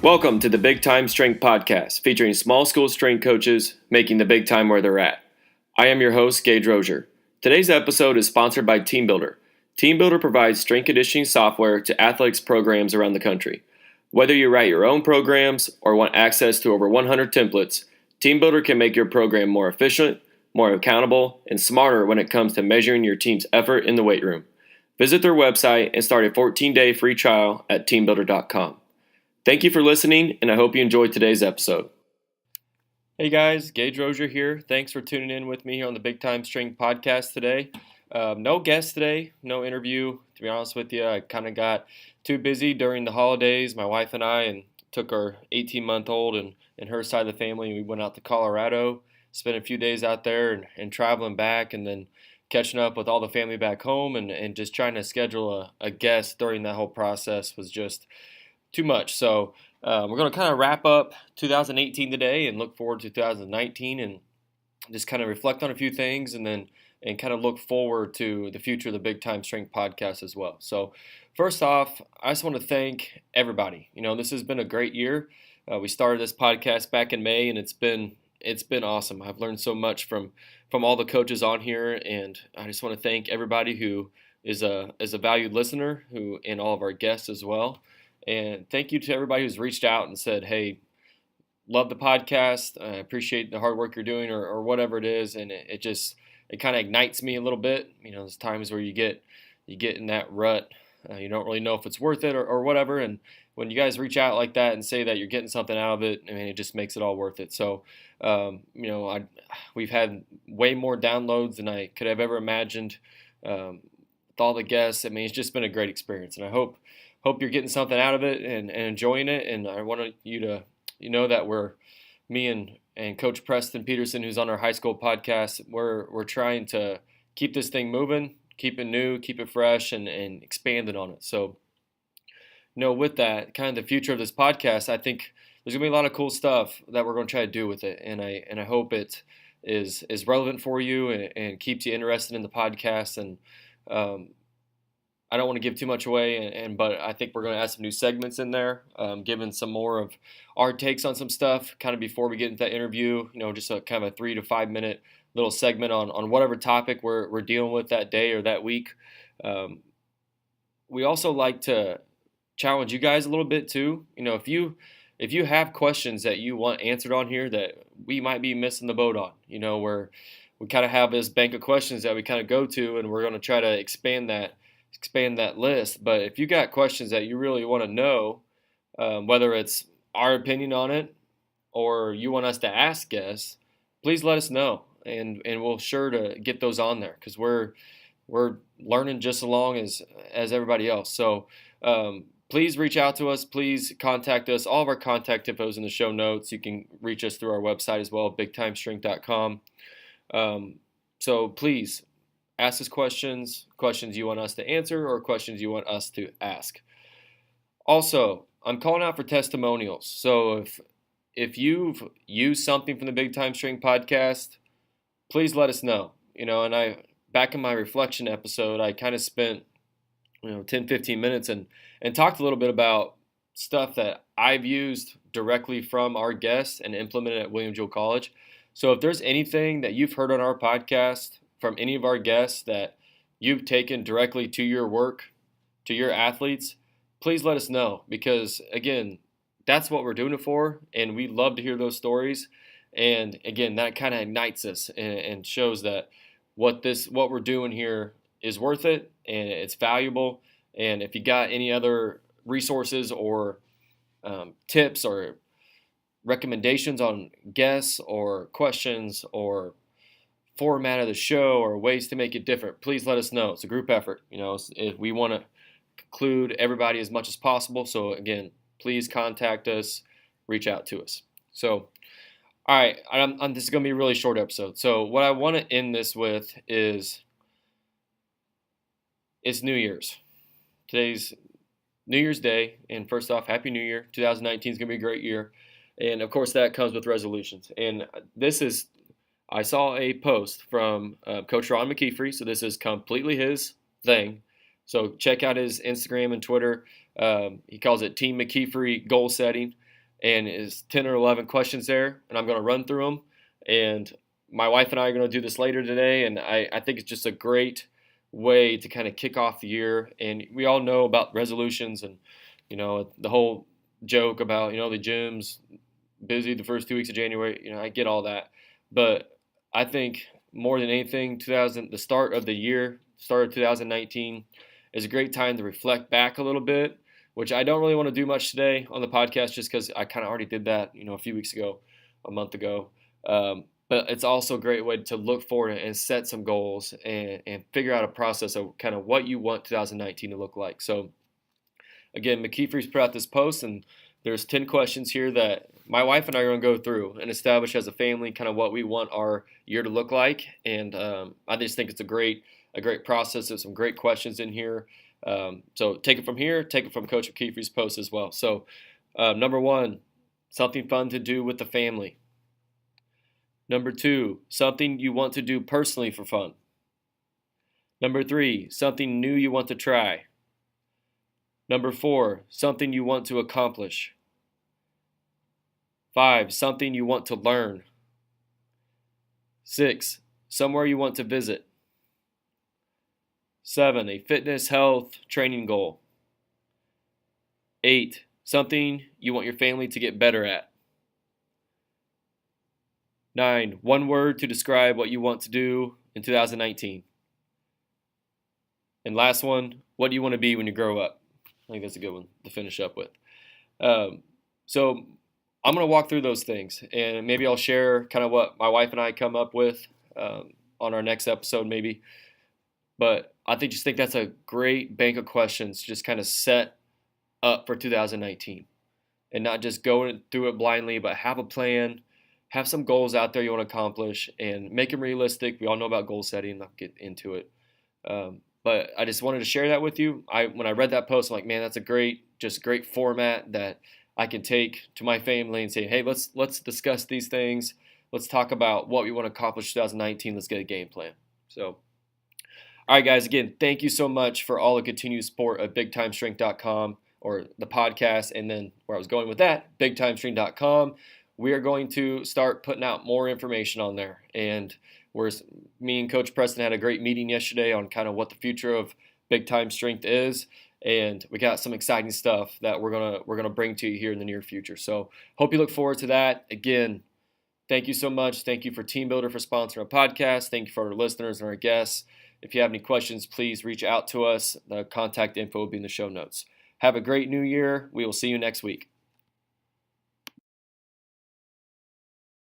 Welcome to the Big Time Strength Podcast, featuring small school strength coaches making the big time where they're at. I am your host, Gameday. Today's episode is sponsored by TeamBuildr. TeamBuildr provides strength conditioning software to athletics programs around the country. Whether you write your own programs or want access to over 100 templates, TeamBuildr can make your program more efficient, more accountable, and smarter when it comes to measuring your team's effort in the weight room. Visit their website and start a 14-day free trial at TeamBuildr.com. Thank you for listening, and I hope you enjoyed today's episode. Hey guys, Gage Rozier here. Thanks for tuning in with me here on the Big Time Strength Podcast today. No guest today, no interview. To be honest with you, I kind of got too busy during the holidays, my wife and I, and took our 18-month-old and her side of the family, and we went out to Colorado, spent a few days out there and traveling back, and then catching up with all the family back home, and just trying to schedule a guest during that whole process was just too much. So we're going to kind of wrap up 2018 today and look forward to 2019 and just kind of reflect on a few things and kind of look forward to the future of the Big Time Strength Podcast as well. So first off, I just want to thank everybody. This has been a great year. We started this podcast back in May, and it's been awesome. I've learned so much from all the coaches on here, and I just want to thank everybody who is a valued listener, and all of our guests as well. And thank you to everybody who's reached out and said, hey, love the podcast. I appreciate the hard work you're doing or whatever it is. And it kind of ignites me a little bit. There's times where you get in that rut. You don't really know if it's worth it or whatever. And when you guys reach out like that and say that you're getting something out of it, it just makes it all worth it. So, we've had way more downloads than I could have ever imagined with all the guests. It's just been a great experience. And I hope you're getting something out of it and enjoying it. And I want you to know that me and Coach Preston Peterson, who's on our high school podcast, we're trying to keep this thing moving, keep it new, keep it fresh, and expanding on it. So, with that, kind of the future of this podcast, I think there's going to be a lot of cool stuff that we're going to try to do with it. And I hope it is relevant for you and keeps you interested in the podcast. And I don't want to give too much away, but I think we're going to add some new segments in there, giving some more of our takes on some stuff kind of before we get into that interview, just a kind of a 3 to 5 minute little segment on whatever topic we're dealing with that day or that week. We also like to challenge you guys a little bit too. If you have questions that you want answered on here that we might be missing the boat on, where we kind of have this bank of questions that we kind of go to, and we're going to try to expand that list. But if you got questions that you really want to know, whether it's our opinion on it or you want us to ask guests, please let us know, and we'll sure to get those on there, because we're learning just as long as everybody else. So please reach out to us. Please contact us. All of our contact info is in the show notes. You can reach us through our website as well, bigtimestrength.com. So please ask us questions you want us to answer or questions you want us to ask. Also, I'm calling out for testimonials. So if you've used something from the Big Time Strength Podcast, please let us know. And back in my reflection episode, I kind of spent 10-15 minutes and talked a little bit about stuff that I've used directly from our guests and implemented at William Jewell College. So if there's anything that you've heard on our podcast from any of our guests that you've taken directly to your work, to your athletes, please let us know, because again, that's what we're doing it for, and we love to hear those stories. And again, that kind of ignites us and shows that what we're doing here is worth it and it's valuable. And if you got any other resources or tips or recommendations on guests or questions or format of the show or ways to make it different, please let us know. It's a group effort. If we want to include everybody as much as possible. So again, please contact us, reach out to us. So, all right, this is going to be a really short episode. So what I want to end this with is it's New Year's. Today's New Year's Day, and first off, Happy New Year. 2019 is going to be a great year. And of course, that comes with resolutions. And I saw a post from Coach Ron McKeefrey, so this is completely his thing. So check out his Instagram and Twitter. He calls it Team McKeefrey Goal Setting. and it's 10 or 11 questions there, and I'm going to run through them. And my wife and I are going to do this later today, and I think it's just a great way to kind of kick off the year. And we all know about resolutions and, the whole joke about, the gym's busy the first 2 weeks of January. I get all that. But I think more than anything, the start of the year, start of 2019, is a great time to reflect back a little bit, which I don't really want to do much today on the podcast just because I kind of already did that, a few weeks ago, a month ago. But it's also a great way to look forward and set some goals and figure out a process of kind of what you want 2019 to look like. So again, McKeefer's put out this post, and there's 10 questions here that my wife and I are going to go through and establish as a family kind of what we want our year to look like. And I just think it's a great process. There's some great questions in here. So take it from here, take it from Coach McKeefer's post as well. So number 1, something fun to do with the family. Number 2, something you want to do personally for fun. Number 3, something new you want to try. Number 4, something you want to accomplish. 5, something you want to learn. 6, somewhere you want to visit. 7, a fitness, health, training goal. 8, something you want your family to get better at. 9, one word to describe what you want to do in 2019. And last one, what do you want to be when you grow up? I think that's a good one to finish up with. So I'm going to walk through those things, and maybe I'll share kind of what my wife and I come up with on our next episode maybe. But I just think that's a great bank of questions to just kind of set up for 2019 and not just going through it blindly, but have a plan, have some goals out there you want to accomplish, and make them realistic. We all know about goal setting. I'll get into it. But I just wanted to share that with you. When I read that post, I'm like, man, that's a great format that I can take to my family and say, hey, let's discuss these things. Let's talk about what we want to accomplish 2019. Let's get a game plan. So, all right, guys, again, thank you so much for all the continued support of BigTimeStrength.com or the podcast, and then where I was going with that, BigTimeStrength.com. We are going to start putting out more information on there, and me and Coach Preston had a great meeting yesterday on kind of what the future of Big Time Strength is, and we got some exciting stuff that we're gonna bring to you here in the near future. So hope you look forward to that. Again, thank you so much. Thank you for TeamBuildr for sponsoring a podcast. Thank you for our listeners and our guests. If you have any questions, please reach out to us. The contact info will be in the show notes. Have a great new year. We will see you next week.